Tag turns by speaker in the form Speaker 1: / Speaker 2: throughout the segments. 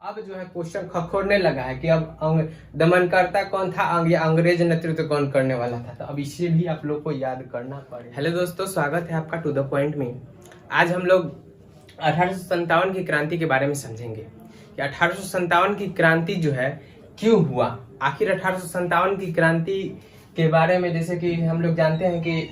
Speaker 1: अब जो है क्वेश्चन खखोरने लगा है कि अब दमनकर्ता कौन था, अंग्रेज नेतृत्व कौन करने वाला था। तो अब इसे भी आप लोग को याद करना पड़ेगा। हेलो दोस्तों, स्वागत है आपका टू द पॉइंट में। आज हम लोग 1857 की क्रांति के बारे में समझेंगे कि 1857 की क्रांति जो है क्यों हुआ। आखिर 1857 की क्रांति के बारे में जैसे कि हम लोग जानते हैं कि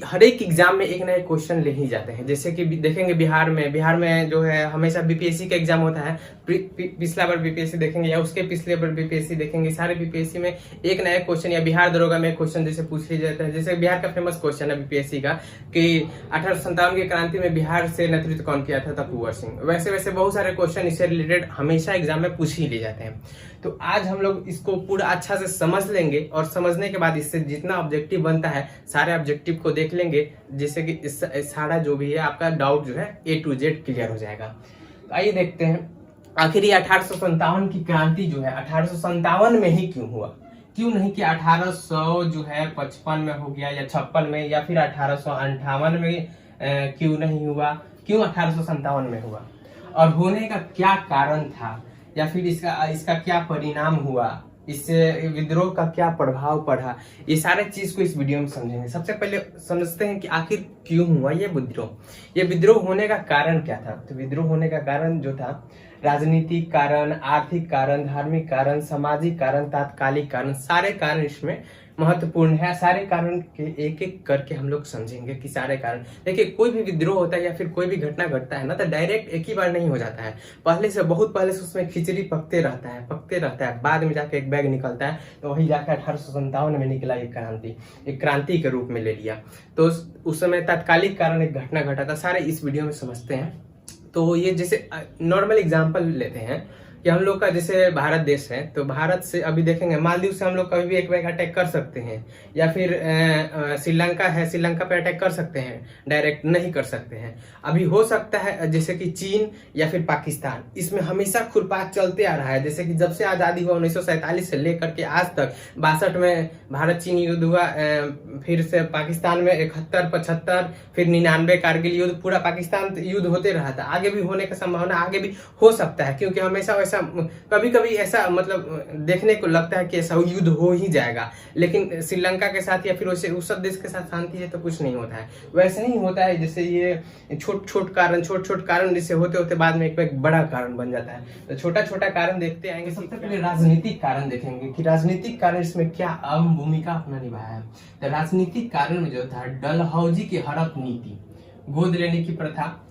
Speaker 1: हर एक एग्जाम में एक ना एक क्वेश्चन ले ही जाते हैं। जैसे कि देखेंगे बिहार में जो है हमेशा बीपीएससी का एग्जाम होता है। पिछला बार बीपीएससी देखेंगे या उसके पिछले बार बीपीएससी देखेंगे, सारे बीपीएससी में एक ना एक क्वेश्चन या बिहार दरोगा में एक क्वेश्चन जैसे पूछ लिया जाता है। जैसे बिहार का फेमस क्वेश्चन है बीपीएससी का कि 1857 की क्रांति में बिहार से नेतृत्व कौन किया था, तब कुंवर सिंह। वैसे बहुत सारे क्वेश्चन इससे रिलेटेड हमेशा एग्जाम में पूछ ही ले जाते हैं। तो आज हम लोग इसको पूरा अच्छा से समझ लेंगे और समझने के बाद इससे जितना ऑब्जेक्टिव बनता है सारे ऑब्जेक्टिव को देख लेंगे, जिससे कि इस सारा जो भी है आपका डाउट जो है A to Z क्लियर हो जाएगा। तो आइए देखते हैं आखिर ये 1857 की क्रांति जो है 1857 में ही क्यों हुआ। क्यों नहीं कि 1800 जो है 55 में हो गया या 56 में या फिर 1858 में क्यों नहीं हुआ, क्यों 1857 में हुआ और होने का क्या कारण था या फिर इसका क्या परिणाम हुआ, इससे विद्रोह का क्या प्रभाव पड़ा। ये सारे चीज को इस वीडियो में समझेंगे। सबसे पहले समझते हैं कि आखिर क्यों हुआ ये विद्रोह। ये विद्रोह होने का कारण क्या था। तो विद्रोह होने का कारण जो था राजनीतिक कारण, आर्थिक कारण, धार्मिक कारण, सामाजिक कारण, तात्कालिक कारण, सारे कारण इसमें महत्वपूर्ण है। सारे कारण के एक एक करके हम लोग समझेंगे कि सारे कारण। देखिए, कोई भी विद्रोह होता है या फिर कोई भी घटना घटता है ना, तो डायरेक्ट एक ही बार नहीं हो जाता है। बहुत पहले से उसमें खिचड़ी पकते रहता है, बाद में जाके एक बैग निकलता है। तो वही जाकर 1857 में निकला एक क्रांति के रूप में ले लिया। तो उस समय तात्कालिक कारण एक घटना घटा था। सारे इस वीडियो में समझते हैं। तो ये जैसे नॉर्मल एग्जाम्पल लेते हैं कि हम लोग का जैसे भारत देश है, तो भारत से अभी देखेंगे मालदीव से हम लोग कभी भी एक बार अटैक कर सकते हैं, या फिर श्रीलंका है, श्रीलंका पे अटैक कर सकते हैं, डायरेक्ट नहीं कर सकते हैं। अभी हो सकता है जैसे कि चीन या फिर पाकिस्तान, इसमें हमेशा खुरपात चलते आ रहा है। जैसे कि जब से आज़ादी हुआ 1947 से लेकर के आज तक 62 में भारत चीन युद्ध हुआ, फिर से पाकिस्तान में 71, 75, फिर 99 कारगिल युद्ध, पूरा पाकिस्तान युद्ध होते रहा था। आगे भी होने का संभावना आगे भी हो सकता है, क्योंकि हमेशा कभी कभी ऐसा मतलब देखने को लगता है कि ऐसा युद्ध हो ही जाएगा। लेकिन श्रीलंका के साथ या फिर वैसे उस सब देश के साथ शांति है तो कुछ नहीं होता है। वैसे नहीं होता है जैसे ये छोट छोट कारण जैसे होते होते बाद में एक बड़ा कारण बन जाता है। तो छोटा छोटा कारण देखते आएंगे। सबसे पहले राजनीतिक कारण देखेंगे कि राजनीतिक कारण इसमें क्या अहम भूमिका अपना निभाया है। तो राजनीतिक कारण में जो था डलहौजी की हड़प नीति, गोद लेने की प्रथा।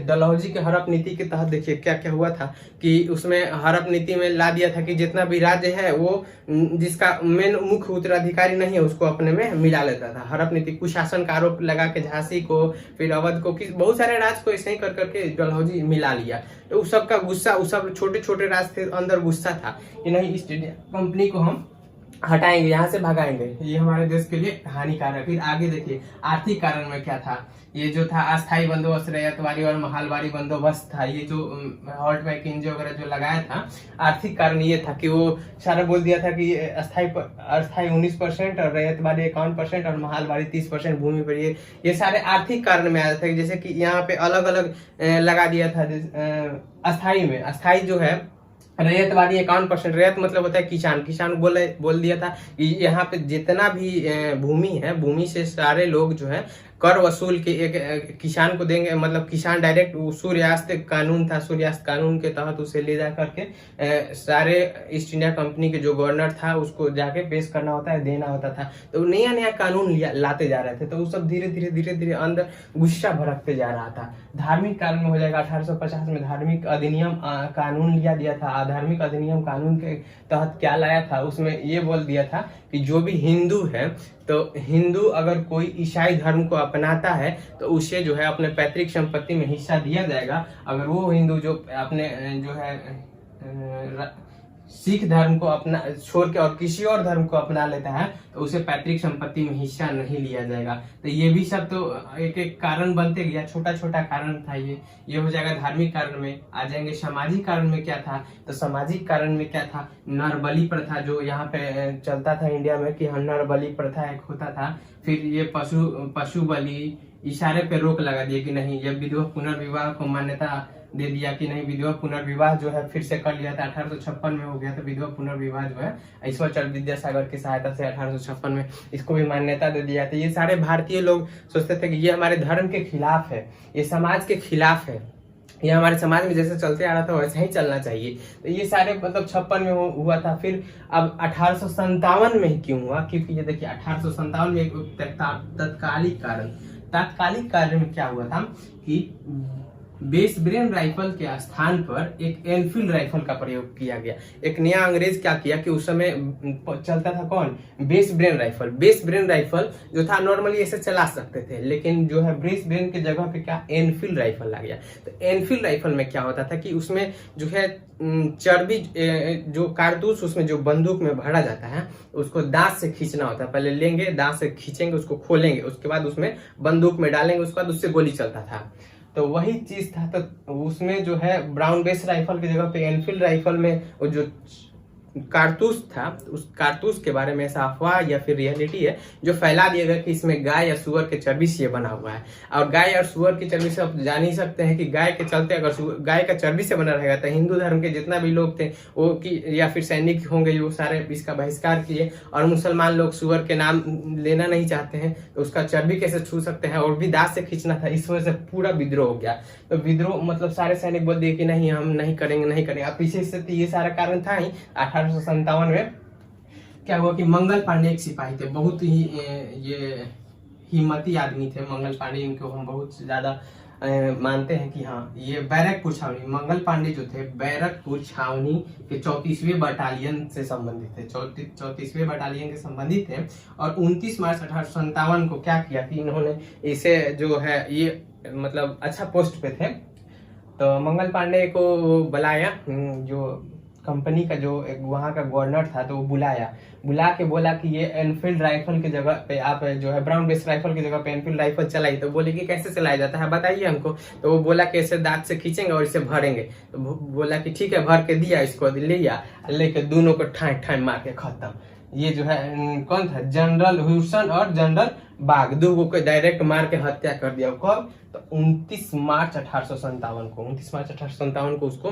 Speaker 1: डलहौजी के हड़प नीति के तहत देखिए क्या क्या हुआ था कि उसमें हड़प नीति में ला दिया था कि जितना भी राज्य है वो जिसका मेन मुख्य उत्तराधिकारी नहीं है उसको अपने में मिला लेता था। हड़प नीति कुशासन का आरोप लगा के झांसी को, फिर अवध को, बहुत सारे राज्य को ऐसे ही कर करके डलहौजी मिला लिया। तो उस सब का गुस्सा, उस सब छोटे छोटे राज्य के अंदर गुस्सा था कि नहीं, इस कंपनी को हम हटाएंगे, यहाँ से भगाएंगे, ये हमारे देश के लिए हानिकारक। फिर आगे देखिए आर्थिक कारण में क्या था। ये जो था अस्थायी बंदोबस्त, रैयतवाड़ी और महलवाड़ी बंदोबस्त था। ये जो हॉल्ट मैकिंजे वगैरह जो लगाया था, आर्थिक कारण ये था कि वो सारा बोल दिया था कि अस्थायी 19% और रैयतवाड़ी 51% और महलवाड़ी 30% भूमि पर। ये सारे आर्थिक कारण में आया था। जैसे कि यहाँ पे अलग अलग लगा दिया था। अस्थायी जो है रैयतवाड़ी 51%, रैयत मतलब होता है किसान बोल दिया था कि यहाँ पे जितना भी भूमि है, भूमि से सारे लोग जो है कर वसूल के एक किसान को देंगे। मतलब किसान डायरेक्ट सूर्यास्त कानून था, सूर्यास्त कानून के तहत उसे ले जा करके सारे ईस्ट इंडिया कंपनी के जो गवर्नर था उसको जाके पेश करना होता है, देना होता था। तो नया कानून लाते जा रहे थे। तो वो सब धीरे धीरे अंदर गुस्सा भड़कते जा रहा था। धार्मिक कारण में हो जाएगा। 1850 में धार्मिक अधिनियम कानून लिया दिया था। धार्मिक अधिनियम कानून के तहत क्या लाया था, उसमें ये बोल दिया था कि जो भी हिंदू है, तो हिंदू अगर कोई ईसाई धर्म को अपनाता है तो उसे जो है अपने पैतृक संपत्ति में हिस्सा दिया जाएगा। अगर वो हिंदू जो अपने जो है सिख धर्म को अपना छोड़ के और किसी और धर्म को अपना लेता है तो उसे पैतृक संपत्ति में हिस्सा नहीं लिया जाएगा। तो ये भी सब तो एक एक कारण बनते गया, छोटा छोटा कारण था। ये हो जाएगा धार्मिक कारण में। आ जाएंगे सामाजिक कारण में क्या था। तो सामाजिक कारण में क्या था, नरबली प्रथा जो यहाँ पे चलता था इंडिया में कि नरबली प्रथा एक होता था। फिर ये पशु बलि, इशारे पे रोक लगा दिए कि नहीं, ये विधवा पुनर्विवाह को मान्यता दे दिया कि नहीं विधवा पुनर्विवाह जो है फिर से कर लिया था। 1856 में हो गया था विधवा पुनर्विवाह जो है ईश्वरचंद्र विद्यासागर की सहायता से 1856 में इसको भी मान्यता दे दिया था। ये सारे भारतीय लोग सोचते थे कि ये हमारे धर्म के खिलाफ है, ये समाज के खिलाफ है, ये हमारे समाज में जैसे चलते आ रहा था वैसे ही चलना चाहिए। तो ये सारे मतलब 56 में हुआ था। फिर अब 1857 में ही क्यों हुआ, क्योंकि ये देखिए 1857 में एक तात्कालिक कारण में क्या हुआ था कि बेस ब्रेन राइफल के स्थान पर एक एनफील्ड राइफल का प्रयोग किया गया। एक नया अंग्रेज क्या किया कि उस समय चलता था कौन, base brain rifle. Base brain rifle जो था नॉर्मली ऐसे चला सकते थे, लेकिन जो है बेस ब्रेन की जगह पे क्या एनफील्ड राइफल आ गया। तो एनफील्ड राइफल में क्या होता था कि उसमें जो है चर्बी, जो कारतूस उसमें जो बंदूक में भरा जाता है उसको दांत से खींचना होता है। पहले लेंगे, दांत से खींचेंगे, उसको खोलेंगे, उसके बाद उसमें बंदूक में डालेंगे, उसके बाद उससे गोली चलता था। तो वही चीज था। तो उसमें जो है ब्राउन बेस राइफल की जगह पे एनफील्ड राइफल में वो जो कारतूस था, उस कारतूस के बारे में ऐसा अफवाह या फिर रियलिटी है जो फैला दिया गया कि इसमें गाय या सुअर के चर्बी से बना हुआ है। और गाय और सुअर की चर्बी से आप जान ही सकते हैं कि गाय के चलते अगर गाय का चर्बी से बना रहेगा तो हिंदू धर्म के जितना भी लोग थे वो कि या फिर सैनिक होंगे वो सारे इसका बहिष्कार किए। और मुसलमान लोग सुअर के नाम लेना नहीं चाहते हैं तो उसका चर्बी कैसे छू सकते हैं, और भी दांत से खींचना था। इस वजह से पूरा विद्रोह हो गया। तो विद्रोह मतलब सारे सैनिक बोल दिए कि नहीं हम नहीं करेंगे। अब पीछे से ये सारा कारण था ही। 1857 में क्या हुआ कि मंगल पांडे एक सिपाही थे, बहुत ही ये हिम्मती आदमी थे मंगल पांडे। इनको हम बहुत ज्यादा मानते हैं कि हाँ ये बैरकपुर छावनी, मंगल पांडे जो थे बैरकपुर छावनी के 34वें बटालियन से संबंधित थे, 34वें बटालियन के संबंधित थे। और 29 मार्च 1857 को क्या किया कि इन्होंने इसे जो है ये मतलब अच्छा पोस्ट पे थे तो मंगल पांडे को बुलाया, जो कंपनी का जो एक वहाँ का गवर्नर था तो वो बुला के बोला कि ये एनफील्ड राइफल की जगह पे आप जो है ब्राउन बेस राइफल की जगह पे एनफील्ड राइफल चलाई। तो बोले कि कैसे चलाया जाता है बताइए हमको। तो वो बोला कि इसे दांत से खींचेंगे और इसे भरेंगे। तो बोला कि ठीक है, भर के दिया, इसको लिया, लेके दोनों को ठाई ठाई मार के खत्म। ये जो है कौन था, जनरल ह्यूसन और जनरल बाग, दो को डायरेक्ट मार के हत्या कर दिया। कब, तो 29 मार्च 1857 को उसको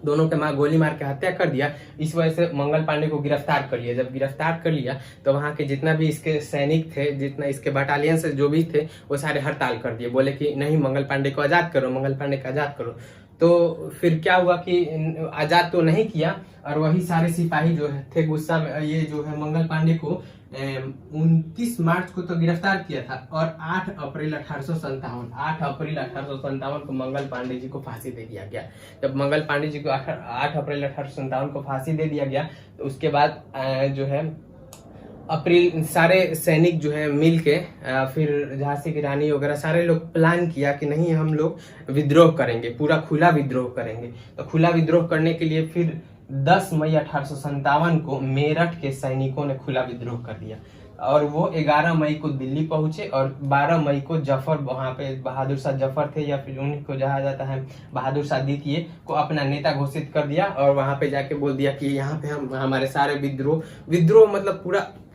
Speaker 1: दोनों के मार गोली मार के हत्या कर दिया। इस वजह से मंगल पांडे को गिरफ्तार कर लिया। जब गिरफ्तार कर लिया तो वहां के जितना भी इसके सैनिक थे, जितना इसके बटालियन से जो भी थे वो सारे हड़ताल कर दिए, बोले कि नहीं मंगल पांडे को आजाद करो, मंगल पांडे को आजाद करो। तो फिर क्या हुआ कि आजाद तो नहीं किया और वही सारे सिपाही जो थे गुस्सा में ये जो है मंगल पांडे को 29 मार्च को तो गिरफ्तार किया था और 8 अप्रैल 1857 को मंगल पांडे जी को फांसी दे दिया गया। जब मंगल पांडे जी को 8 अप्रैल 1857 को फांसी दे दिया गया तो उसके बाद जो है अप्रैल सारे सैनिक जो है मिल के फिर झांसी की रानी वगैरह सारे लोग प्लान किया कि नहीं हम लोग विद्रोह करेंगे, पूरा खुला विद्रोह करेंगे। तो खुला विद्रोह करने के लिए फिर 10 मई 1857 को मेरठ के सैनिकों ने खुला विद्रोह कर दिया और वो 11 मई को दिल्ली पहुंचे और 12 मई को जफर, वहां पे बहादुर शाह जफर थे या फिर उन्हीं को जहा जाता है बहादुर शाह द्वितीय को अपना नेता घोषित कर दिया और वहां पे जाके बोल दिया कि यहाँ पे हम हमारे सारे विद्रोह मतलब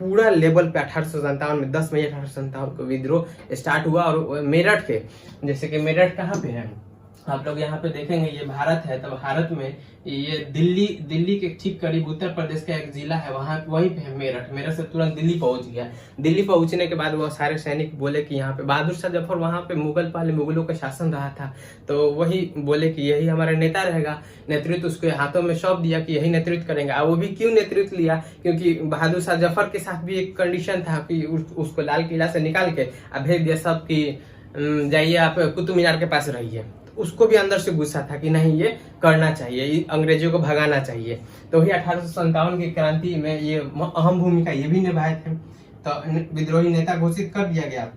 Speaker 1: पूरा लेवल पे 1857 में 10 मई 1857 को विद्रोह स्टार्ट हुआ। और मेरठ के, जैसे कि मेरठ कहाँ पे है आप लोग यहाँ पे देखेंगे, ये भारत है, तो भारत में ये दिल्ली के ठीक करीब उत्तर प्रदेश का एक जिला है, वहीं पे है मेरठ से तुरंत दिल्ली पहुंच गया। दिल्ली पहुंचने के बाद वो सारे सैनिक बोले कि यहाँ पे बहादुर शाह जफर, वहां पे मुगलों का शासन रहा था, तो वही बोले कि यही हमारा नेता रहेगा। नेतृत्व उसके हाथों में सौंप दिया कि यही नेतृत्व करेंगे। अब वो भी क्यों नेतृत्व लिया, क्योंकि बहादुर शाह जफर के साथ भी एक कंडीशन था कि उसको लाल किला से निकाल के भेज दिया सब की जाइए आप कुतुब मीनार के पास रहिए। उसको भी अंदर से गुस्सा था कि नहीं ये करना चाहिए, अंग्रेजों को भगाना चाहिए। तो वही 1857 की क्रांति में ये अहम भूमिका ये भी निभाए थे। तो विद्रोही नेता घोषित कर दिया गया।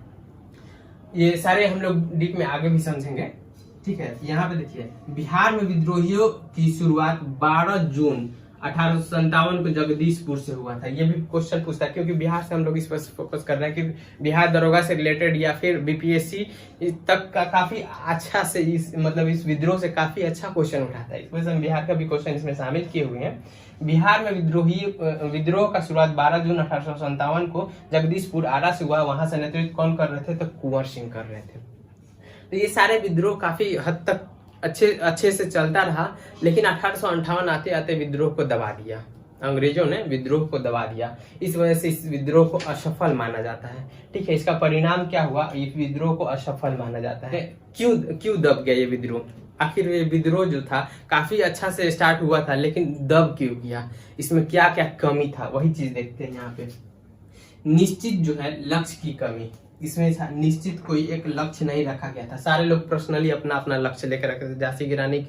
Speaker 1: ये सारे हम लोग डीप में आगे भी समझेंगे, ठीक है। यहाँ पे देखिए बिहार में विद्रोहियों की शुरुआत 12 जून 1857 को जगदीशपुर से हुआ था। ये भी क्वेश्चन पूछता है क्योंकि बिहार से हम लोग इस पर फोकस कर रहे हैं कि बिहार दरोगा से रिलेटेड या फिर बीपीएससी तक का काफी अच्छा से इस विद्रोह से काफी अच्छा क्वेश्चन उठाता है। इस वजह से हम बिहार का भी क्वेश्चन इसमें शामिल किए हुए हैं। बिहार में विद्रोह का शुरुआत 12 जून 1857 को जगदीशपुर आरा से हुआ। वहां से नेतृत्व कौन कर रहे थे, तो कुंवर सिंह कर रहे थे। तो ये सारे विद्रोह काफी हद तक अच्छे से चलता रहा, लेकिन 1858 आते आते विद्रोह को दबा दिया, अंग्रेजों ने विद्रोह को दबा दिया। इस वजह से इस विद्रोह को असफल माना जाता है। ठीक है, इसका परिणाम क्या हुआ, इस विद्रोह को असफल माना जाता है। क्यों दब गया ये विद्रोह? आखिर ये विद्रोह जो था काफी अच्छा से स्टार्ट हुआ था, लेकिन दब क्यों गया, इसमें क्या क्या कमी था, वही चीज देखते हैं यहाँ पे। निश्चित जो है लक्ष्य की कमी, इसमें निश्चित कोई एक लक्ष्य नहीं रखा गया था। सारे लोग पर्सनली अपना अपना लक्ष्य लेकर रखे थे। झांसी की रानी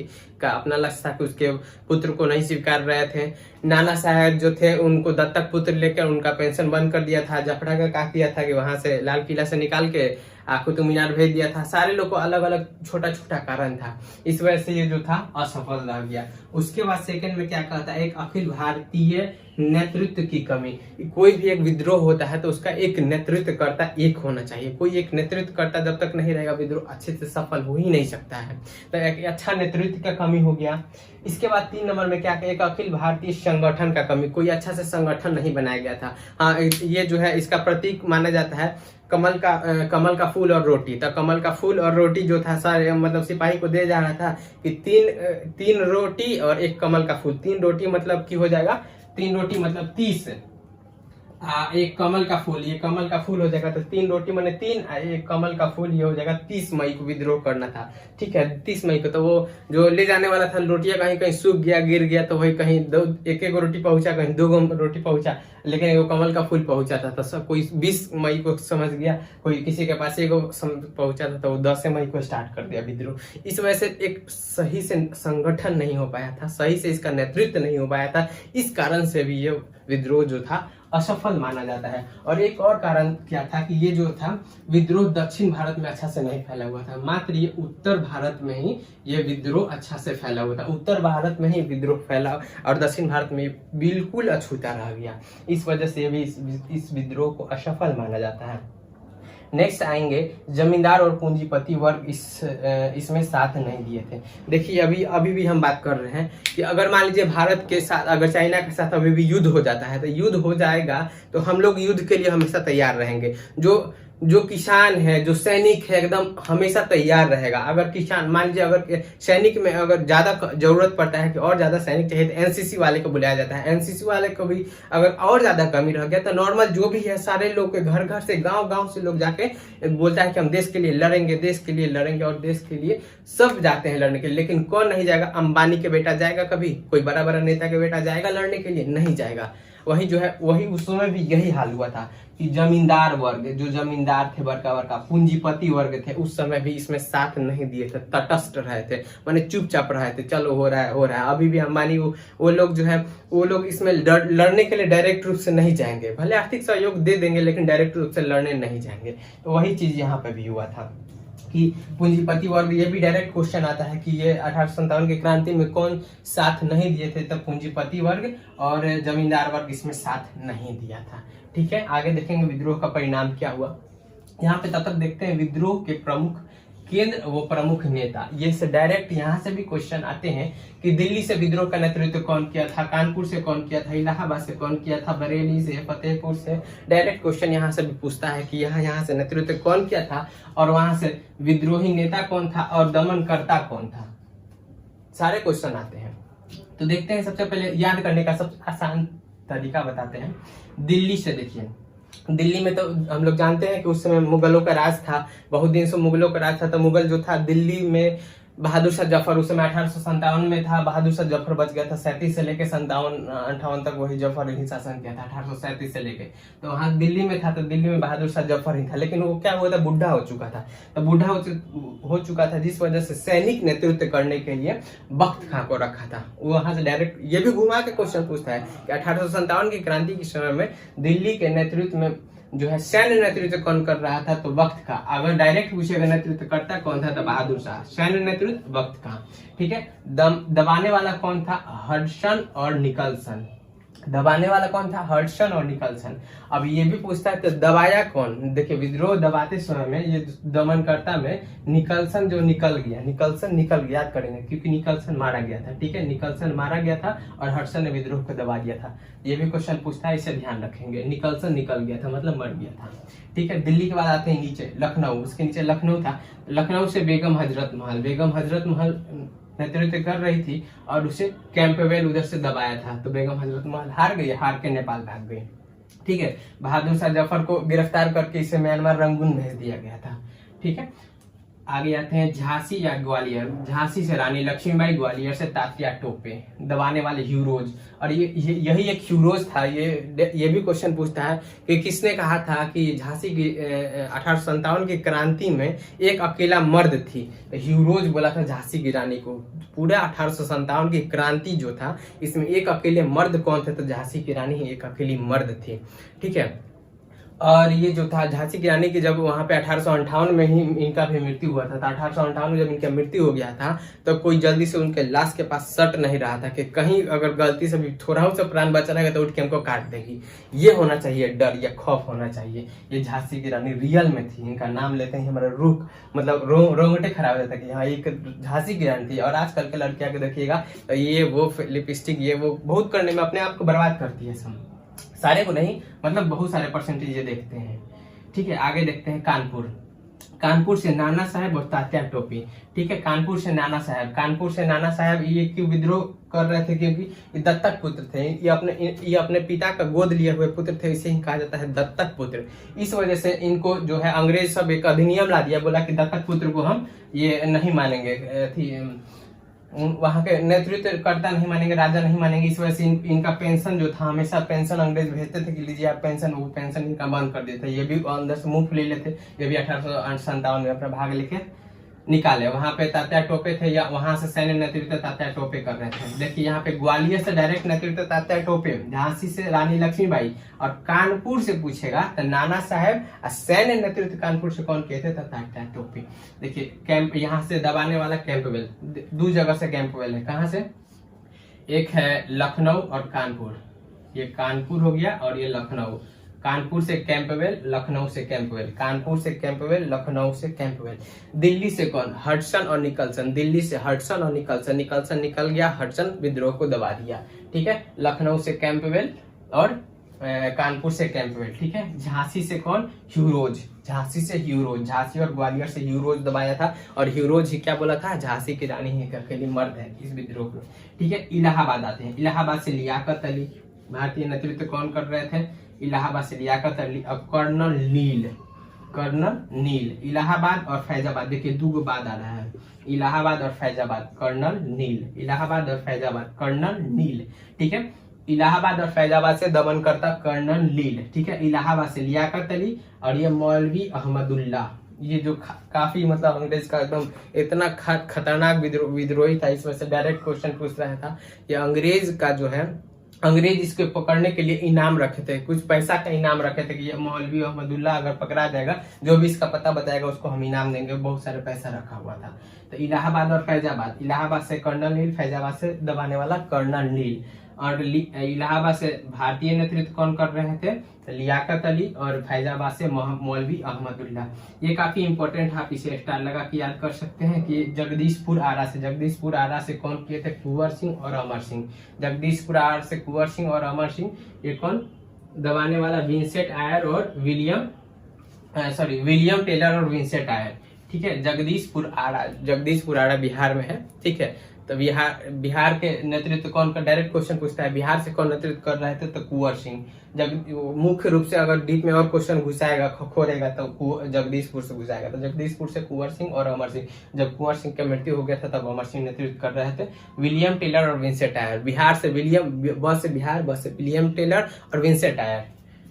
Speaker 1: का अपना लक्ष्य था कि उसके पुत्र को नहीं स्वीकार रहे थे। नाना साहब जो थे उनको दत्तक पुत्र लेकर उनका पेंशन बंद कर दिया था। जफरा का क्या किया था कि वहां से लाल किला से निकाल के कुतुब मीनार भेज दिया था। सारे लोग को अलग अलग छोटा छोटा कारण था, इस वजह से ये जो था असफल रह गया। उसके बाद सेकंड में क्या कहता है, एक अखिल भारतीय नेतृत्व की कमी। कोई भी एक विद्रोह होता है तो उसका एक नेतृत्वकर्ता एक होना चाहिए। कोई एक नेतृत्वकर्ता जब तक नहीं रहेगा विद्रोह अच्छे से सफल हो ही नहीं सकता है। तो एक अच्छा नेतृत्व का कमी हो गया। इसके बाद 3 नंबर में क्या, एक अखिल भारतीय संगठन का कमी। कोई अच्छा से संगठन नहीं बनाया गया था। हाँ, ये जो है इसका प्रतीक माना जाता है कमल का फूल और रोटी। तो कमल का फूल और रोटी जो था सारे मतलब सिपाही को दे जा रहा था कि तीन रोटी और एक कमल का फूल। 3 रोटी मतलब की हो जाएगा, 3 रोटी मतलब 30, एक कमल का फूल, ये कमल का फूल हो जाएगा। तो 3 रोटी मैंने 3, एक कमल का फूल, ये हो जाएगा। 30 मई को विद्रोह करना था। ठीक है, 30 मई को। तो वो जो ले जाने वाला था रोटियां कहीं कहीं सूख गया, गिर गया, तो वही कहीं एक रोटी पहुंचा, कहीं 2 रोटी पहुंचा, लेकिन वो कमल का फूल पहुंचा था। तो सब कोई 20 मई को समझ गया, कोई किसी के पास 1 पहुंचा था, तो वो 10 मई को स्टार्ट कर दिया विद्रोह। इस वजह से एक सही से संगठन नहीं हो पाया था, सही से इसका नेतृत्व नहीं हो पाया था। इस कारण से भी ये विद्रोह जो था असफल माना जाता है। और एक और कारण क्या था कि ये जो था विद्रोह दक्षिण भारत में अच्छा से नहीं फैला हुआ था, मात्र ये उत्तर भारत में ही ये विद्रोह अच्छा से फैला हुआ था। उत्तर भारत में ही विद्रोह फैला और दक्षिण भारत में बिल्कुल अछूता रह गया। इस वजह से भी इस विद्रोह को असफल माना जाता है। नेक्स्ट आएंगे जमींदार और पूंजीपति वर्ग इसमें साथ नहीं दिए थे। देखिए अभी भी हम बात कर रहे हैं कि अगर मान लीजिए भारत के साथ, अगर चाइना के साथ अभी भी युद्ध हो जाता है, तो युद्ध हो जाएगा तो हम लोग युद्ध के लिए हमेशा तैयार रहेंगे। जो किसान है, जो सैनिक है, एकदम हमेशा तैयार रहेगा। अगर किसान मान लीजिए अगर सैनिक में अगर ज्यादा जरूरत पड़ता है कि और ज्यादा सैनिक चाहिए तो एनसीसी वाले को बुलाया जाता है। एनसीसी वाले को भी अगर और ज्यादा कमी रह गया तो नॉर्मल जो भी है सारे लोग के घर से गांव से लोग जाके बोलता है कि हम देश के लिए लड़ेंगे, देश के लिए लड़ेंगे, और देश के लिए सब जाते हैं लड़ने के लिए। लेकिन कौन नहीं जाएगा? अंबानी के बेटा जाएगा कभी? कोई बड़ा बड़ा नेता के बेटा जाएगा लड़ने के लिए? नहीं जाएगा। वही जो है वही उस समय भी यही हाल हुआ था कि जमींदार वर्ग, जो जमींदार थे बड़का पूंजीपति वर्ग थे, उस समय भी इसमें साथ नहीं दिए थे, तटस्थ रहे थे, माने चुपचाप रहे थे। चलो हो रहा है। अभी भी अंबानी वो लोग जो है वो लोग इसमें लड़ने के लिए डायरेक्ट रूप से नहीं जाएंगे। भले आर्थिक सहयोग दे देंगे लेकिन डायरेक्ट रूप से लड़ने नहीं जाएंगे। तो वही चीज यहाँ पे भी हुआ था कि पूंजीपति वर्ग, ये भी डायरेक्ट क्वेश्चन आता है कि ये 1857 की क्रांति में कौन साथ नहीं दिए थे? तब पूंजीपति वर्ग और जमींदार वर्ग इसमें साथ नहीं दिया था। ठीक है, आगे देखेंगे विद्रोह का परिणाम क्या हुआ। यहाँ पे तब तक देखते हैं विद्रोह के प्रमुख केंद्र, वो प्रमुख नेता। ये से डायरेक्ट यहाँ से भी क्वेश्चन आते हैं कि दिल्ली से विद्रोह का नेतृत्व कौन किया था, कानपुर से कौन किया था, इलाहाबाद से कौन किया था, बरेली से, फतेहपुर से। डायरेक्ट क्वेश्चन यहाँ से भी पूछता है कि यहाँ से नेतृत्व कौन किया था और वहां से विद्रोही नेता कौन था और दमनकर्ता कौन था। सारे क्वेश्चन आते हैं। तो देखते हैं, सबसे पहले याद करने का सबसे आसान तरीका बताते हैं। दिल्ली से देखिए, दिल्ली में तो हम लोग जानते हैं कि उस समय मुगलों का राज था, बहुत दिन से मुगलों का राज था। तो मुगल जो था दिल्ली में बहादुर शाह जफर, उस समय 1857 में था, बहादुर शाह जफर बच गया था। 37 से लेके 57-58 तक वही जफर ही शासन किया था, 1837 से लेके। तो वहां दिल्ली में था, तो दिल्ली में बहादुर शाह जफर ही था। लेकिन वो क्या हुआ था, बुढ़ा हो चुका था। तो बुढ़ा हो चुका था जिस वजह से सैनिक नेतृत्व करने के लिए बख्त खां को रखा था। वो वहां से डायरेक्ट ये भी घुमा के क्वेश्चन पूछता है कि 1857 की क्रांति के समय में दिल्ली के नेतृत्व में जो है सैन्य नेतृत्व कौन कर रहा था? तो वक्त का। अगर डायरेक्ट पूछेगा नेतृत्व करता कौन था? तो बहादुर शाह। सैन्य नेतृत्व वक्त का। ठीक है, दबाने वाला कौन था? हडसन और निकलसन। दबाने वाला कौन था? हडसन और निकलसन। अब ये भी पूछता है तो दबाया कौन? देखिए विद्रोह दबाते समय में ये दमनकर्ता में निकलसन जो निकल गया, निकलसन निकल गया, याद करेंगे क्योंकि निकलसन मारा गया था, ठीक है, निकलसन मारा गया था और हडसन ने विद्रोह को दबा दिया था। ये भी क्वेश्चन पूछता है, इसे ध्यान रखेंगे। निकलसन निकल गया था मतलब मर गया था, ठीक है। दिल्ली के बाद आते हैं नीचे लखनऊ, उसके नीचे लखनऊ था। लखनऊ से बेगम हजरत महल, बेगम हजरत महल नेतृत्व कर रही थी और उसे कैंपबेल उधर से दबाया था, तो बेगम हजरत महल हार गई, हार के नेपाल भाग गई, ठीक है। बहादुर शाह जफर को गिरफ्तार करके इसे म्यांमार रंगून भेज दिया गया था, ठीक है। आगे आते हैं झांसी या ग्वालियर। झांसी से रानी लक्ष्मीबाई, ग्वालियर से तात्या टोपे। दबाने वाले ह्यूरोज, और यही एक ह्यूरोज था। ये भी क्वेश्चन पूछता है कि किसने कहा था कि झांसी की 1857 की क्रांति में एक अकेला मर्द थी। ह्यूरोज बोला था झांसी की रानी को। पूरा 1857 की क्रांति जो था इसमें एक अकेले मर्द कौन थे? तो झांसी की रानी ही एक अकेली मर्द थी, ठीक है। और ये जो था झांसी की रानी की, जब वहां पे 1858 में ही इनका भी मृत्यु हुआ था, तो 1858 में जब इनका मृत्यु हो गया था तो कोई जल्दी से उनके लाश के पास सट नहीं रहा था कि कहीं अगर गलती से भी थोड़ा सा प्राण बचा रहेगा तो उठ के हमको काट देगी। ये होना चाहिए, डर या खौफ होना चाहिए। ये झांसी की रानी रियल में थी, इनका नाम लेते ही हमारा रूह मतलब रोंगटे खराब हो जाता है कि हाँ एक झांसी की रानी थी। और आजकल के लड़कियां को देखिएगा तो ये वो लिपस्टिक ये वो बहुत करने में अपने आप को बर्बाद करती है। सब सारे को नहीं, मतलब बहुत सारे परसेंटेज ये देखते हैं, ठीक है। आगे देखते हैं कानपुर। कानपुर से नाना साहब और तात्या टोपी, ठीक है। कानपुर से नाना साहब, कानपुर से नाना साहब ये क्यों विद्रोह कर रहे थे? क्योंकि ये दत्तक पुत्र थे, ये अपने पिता का गोद लिए हुए पुत्र थे, इसे ही कहा जाता है दत्तक पुत्र। इस वजह से इनको जो है अंग्रेज सब एक अधिनियम ला दिया, बोला कि दत्तक पुत्र को हम ये नहीं मानेंगे, वहां के नेतृत्व करता नहीं मानेंगे, राजा नहीं मानेंगे। इस वजह से इनका पेंशन जो था, हमेशा पेंशन अंग्रेज भेजते थे कि लीजिए आप पेंशन, वो पेंशन इनका बंद कर देते। ये भी अंदर से मुफ्त ले लेते। ये भी 1857 में अपना भाग लेके निकाले। वहां पे तात्या टोपे थे, या वहां से सैन्य नेतृत्व तात्या टोपे कर रहे थे। देखिए यहाँ पे ग्वालियर से डायरेक्ट नेतृत्व तात्या टोपे, झांसी से रानी लक्ष्मीबाई, और कानपुर से पूछेगा तो नाना साहब, और सैन्य नेतृत्व कानपुर से कौन किए थे? तात्या टोपे। देखिए कैंप, यहाँ से दबाने वाला कैंपबेल, दो जगह से कैंपबेल है। कहाँ से? एक है लखनऊ और कानपुर। ये कानपुर हो गया और ये लखनऊ। कानपुर से कैंपबेल, लखनऊ से कैंपबेल, कानपुर से कैंपबेल, लखनऊ से कैंपबेल। दिल्ली से कौन? हडसन और निकलसन। दिल्ली से हडसन और निकलसन, निकलसन निकल गया, हडसन विद्रोह को दबा दिया, ठीक है। लखनऊ से कैंपबेल और कानपुर से कैंपबेल, ठीक है। झांसी से कौन? ह्यूरोज। झांसी से ह्यूरोज, झांसी और ग्वालियर से ह्यूरोज दबाया था, और ह्यूरोज ही क्या बोला था? झांसी की रानी ही अकेली मर्द है इस विद्रोह में, ठीक है। इलाहाबाद आते हैं। इलाहाबाद से लियाकत अली, भारतीय नेतृत्व कौन कर रहे थे? इलाहाबाद से लियाकत अली। अब कर्नल नील, कर्नल नील। इलाहाबाद और फैजाबाद, देखिए दो बाद आ रहा है, इलाहाबाद और फैजाबाद, कर्नल नील। इलाहाबाद और फैजाबाद, कर्नल नील, ठीक है। इलाहाबाद और फैजाबाद से दमन करता कर्नल नील, ठीक है। इलाहाबाद से लियाकत अली, और ये मौलवी अहमदुल्ला। ये जो काफी मतलब अंग्रेज का एकदम इतना खतरनाक विद्रोही था, इस वजह से डायरेक्ट क्वेश्चन पूछ रहा था कि अंग्रेज का जो है, अंग्रेज इसको पकड़ने के लिए इनाम रखे थे, कुछ पैसा का इनाम रखे थे कि ये मौलवी अहमदुल्ला अगर पकड़ा जाएगा, जो भी इसका पता बताएगा उसको हम इनाम देंगे। बहुत सारे पैसा रखा हुआ था। तो इलाहाबाद और फैजाबाद, इलाहाबाद से कर्नल नील, फैजाबाद से दबाने वाला कर्नल नील। और इलाहाबाद से भारतीय नेतृत्व कौन कर रहे थे? लियाकत अली, और फैजाबाद से मौलवी अहमदुल्ला। ये काफी इंपॉर्टेंट, आप इसे स्टार लगा के याद कर सकते हैं कि जगदीशपुर आरा से, जगदीशपुर आरा से कौन किए थे? कुंवर सिंह और अमर सिंह। जगदीशपुर आरा से कुंवर सिंह और अमर सिंह। ये कौन दबाने वाला? विंसेंट आयर और विलियम टेलर और विंसेंट आयर, ठीक है। जगदीशपुर आरा बिहार में है, ठीक है। तो बिहार के नेतृत्व कौन का? डायरेक्ट क्वेश्चन पूछता है, बिहार से कौन नेतृत्व कर रहे थे? तो कुंवर सिंह। मुख्य रूप से अगर डीप में और क्वेश्चन घुसाएगा, खोरेगा, तो जगदीशपुर से घुसाएगा। तो जगदीशपुर से कुंवर सिंह और अमर सिंह। जब कुंवर सिंह का मृत्यु हो गया था तब अमर सिंह नेतृत्व कर रहे थे। विलियम टेलर और विंसेंट आयर। बिहार से विलियम टेलर और विंसेंट आयर,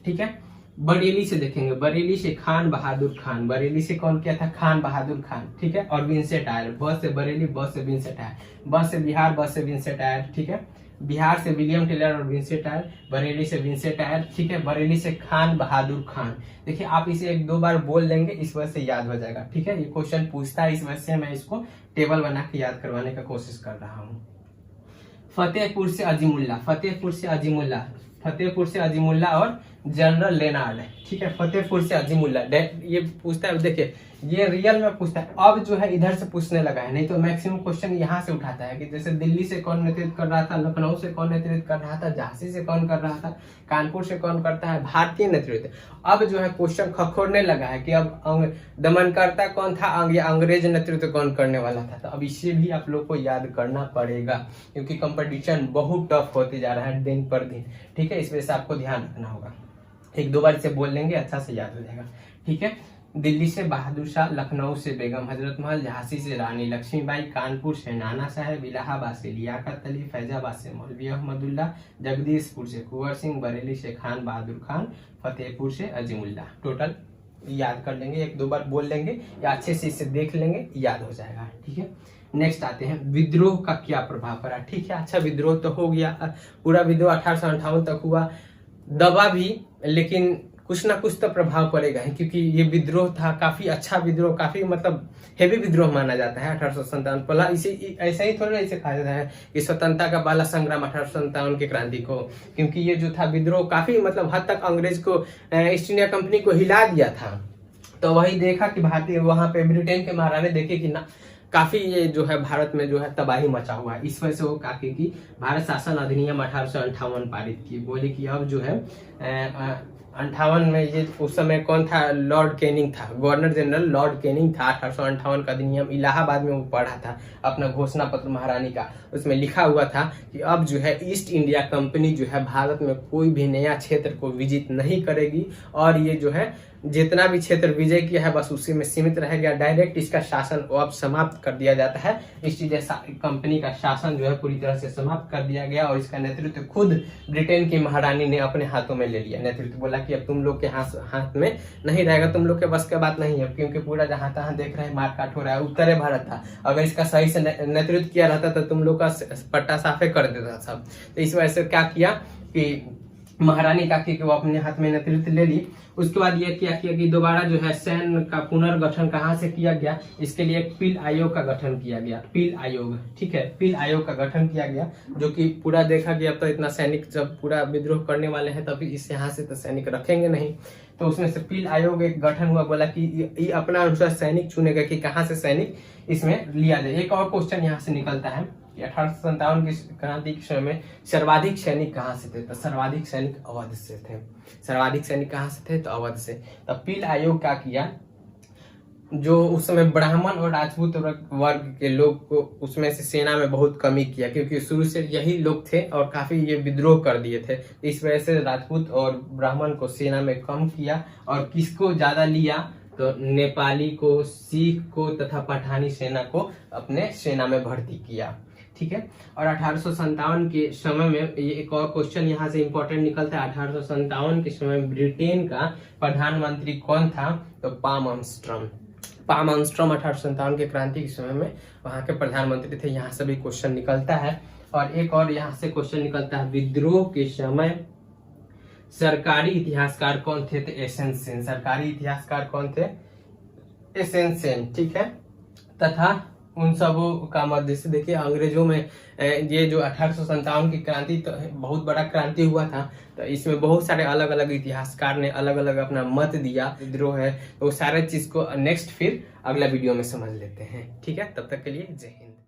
Speaker 1: ठीक है। बरेली से देखेंगे, बरेली से खान बहादुर खान। बरेली से कौन किया था? खान बहादुर खान, ठीक है। और विंसेंट आयर। बस से बरेली, बस से विंसेंट आयर। बस से बिहार, बस से विंसेंट आयर, ठीक है। बिहार से विलियम टेलर और विंसेंट आयर, बरेली से विंसेंट आयर, ठीक है। बरेली से खान बहादुर खान। देखिए आप इसे एक दो बार बोल लेंगे, इस वजह से याद हो जाएगा, ठीक है। ये क्वेश्चन पूछता है, इस वजह से मैं इसको टेबल बना के याद करवाने का कोशिश कर रहा हूँ। फतेहपुर से अजीमुल्ला, फतेहपुर से अजीमुल्ला। फतेहपुर से अजीमुल्ला और जनरल लेनार्ड। ठीक है, फतेहपुर से अजीमुल्ला ये पूछता है। देखिए ये रियल में पूछता है, अब जो है इधर से पूछने लगा है, नहीं तो मैक्सिमम क्वेश्चन यहाँ से उठाता है कि जैसे दिल्ली से कौन नेतृत्व कर रहा था, लखनऊ से कौन नेतृत्व कर रहा था, झांसी से कौन कर रहा था, कानपुर से कौन करता है, भारतीय नेतृत्व। अब जो है क्वेश्चन खखोरने लगा है कि अब दमनकर्ता कौन था, अंग्रेज नेतृत्व कौन करने वाला था। तो अब इसे भी आप लोग को याद करना पड़ेगा क्योंकि कंपटीशन बहुत टफ होते जा रहा है दिन पर दिन। ठीक है, इस वजह से आपको ध्यान रखना होगा। एक दो बार इसे बोल लेंगे अच्छा से याद हो जाएगा। ठीक है, दिल्ली से बहादुर शाह, लखनऊ से बेगम हजरत महल, झांसी से रानी लक्ष्मीबाई, कानपुर से नाना साहेब, इलाहाबाद से लियाकत अली, फैजाबाद से मौलवी अहमदुल्ला, जगदीशपुर से कुंवर सिंह, बरेली से खान बहादुर खान, फतेहपुर से अजीमुल्ला। टोटल याद कर लेंगे, एक दो बार बोल लेंगे या अच्छे से इसे देख लेंगे, याद हो जाएगा। ठीक है, नेक्स्ट आते हैं विद्रोह का क्या प्रभाव पड़ा। ठीक है, अच्छा विद्रोह तो हो गया, पूरा विद्रोह 1858 तक हुआ, दबा भी, लेकिन कुछ ना कुछ तो प्रभाव पड़ेगा है क्योंकि ये विद्रोह था, काफी अच्छा विद्रोह, काफी मतलब हेवी विद्रोह माना जाता है 1857। पहला इसे ऐसा ही थोड़ा इसे कहा जाता है कि स्वतंत्रता का पहला संग्राम 1857 की क्रांति को, क्योंकि ये जो था विद्रोह काफी मतलब हद तक अंग्रेज को, ईस्ट इंडिया कंपनी को हिला दिया था। तो वही देखा कि भारतीय वहां पे ब्रिटेन के महारानी देखे कि ना काफी ये जो है भारत में जो है तबाही मचा हुआ है। इस वजह से वो काफी की भारत शासन अधिनियम 1858 पारित की, बोले कि अब जो है 58 में ये उस समय कौन था, लॉर्ड कैनिंग था, गवर्नर जनरल लॉर्ड कैनिंग था। 1858 का अधिनियम इलाहाबाद में वो पढ़ा था अपना घोषणा पत्र महारानी का, उसमें लिखा हुआ था कि अब जो है ईस्ट इंडिया कंपनी जो है भारत में कोई भी नया क्षेत्र को विजिट नहीं करेगी और ये जो है जितना भी क्षेत्र विजय किया है बस उसी में सीमित रह गया। डायरेक्ट इसका शासन अब समाप्त कर दिया जाता है। ईस्ट इंडिया कंपनी का शासन जो है पूरी तरह से समाप्त कर दिया गया और इसका नेतृत्व खुद ब्रिटेन की महारानी ने अपने हाथों में ले लिया। नेतृत्व बोला कि अब तुम लोग के हाथ में नहीं रहेगा, तुम लोग के बस की बात नहीं है, क्योंकि पूरा जहां तहां देख रहे हैं मारकाट हो रहा है। उत्तरी भारत था, अगर इसका सही से नेतृत्व किया रहता तो तुम लोग का पट्टा साफे कर देता सब। तो इस वजह से क्या किया कि महारानी का कि वो अपने हाथ में नेतृत्व ले ली। उसके बाद ये क्या किया कि दोबारा जो है सैन्य का पुनर्गठन कहाँ से किया गया, इसके लिए एक पील आयोग का गठन किया गया। पील आयोग, ठीक है, पील आयोग का गठन किया गया जो कि पूरा देखा गया तो इतना सैनिक जब पूरा विद्रोह करने वाले हैं तभी इस यहाँ से तो सैनिक रखेंगे नहीं, तो उसमें से पील आयोग एक गठन हुआ। बोला कि ये अपना अनुसार सैनिक चुनेगा कि कहाँ से सैनिक इसमें लिया जाए। एक और क्वेश्चन यहाँ से निकलता है 1857 की क्रांति के समय में सर्वाधिक सैनिक कहाँ से थे, तो सर्वाधिक सैनिक अवध से थे। सर्वाधिक सैनिक कहाँ से थे, तो अवध से। तब पील आयोग क्या किया, जो उस समय ब्राह्मण और राजपूत वर्ग के लोग को उसमें से सेना में बहुत कमी किया, क्योंकि शुरू से यही लोग थे और काफी ये विद्रोह कर दिए थे। इस वजह से राजपूत और ब्राह्मण को सेना में कम किया और किसको ज्यादा लिया, तो नेपाली को, सिख को तथा पठानी सेना को अपने सेना में भर्ती किया। ठीक है, और 1857 के समय में ये एक और क्वेश्चन यहाँ से इंपॉर्टेंट निकलता है। 1857 के समय में ब्रिटेन का प्रधानमंत्री कौन था, तो पाम आर्मस्ट्रांग। पाम आर्मस्ट्रांग 1857 के क्रांति के समय में वहां के प्रधानमंत्री थे। यहाँ से भी क्वेश्चन निकलता है। और एक और यहाँ से क्वेश्चन निकलता है, विद्रोह के समय सरकारी इतिहासकार कौन थे, तो एसएन सेन। सरकारी इतिहासकार कौन थे, एसएन सेन। ठीक है, तथा उन सबों का मध्य से देखिए अंग्रेजों में ये जो 1857 की क्रांति तो बहुत बड़ा क्रांति हुआ था, तो इसमें बहुत सारे अलग अलग इतिहासकार ने अलग अलग अपना मत दिया। विद्रोह है तो सारे चीज को नेक्स्ट फिर अगला वीडियो में समझ लेते हैं। ठीक है, तब तक के लिए जय हिंद।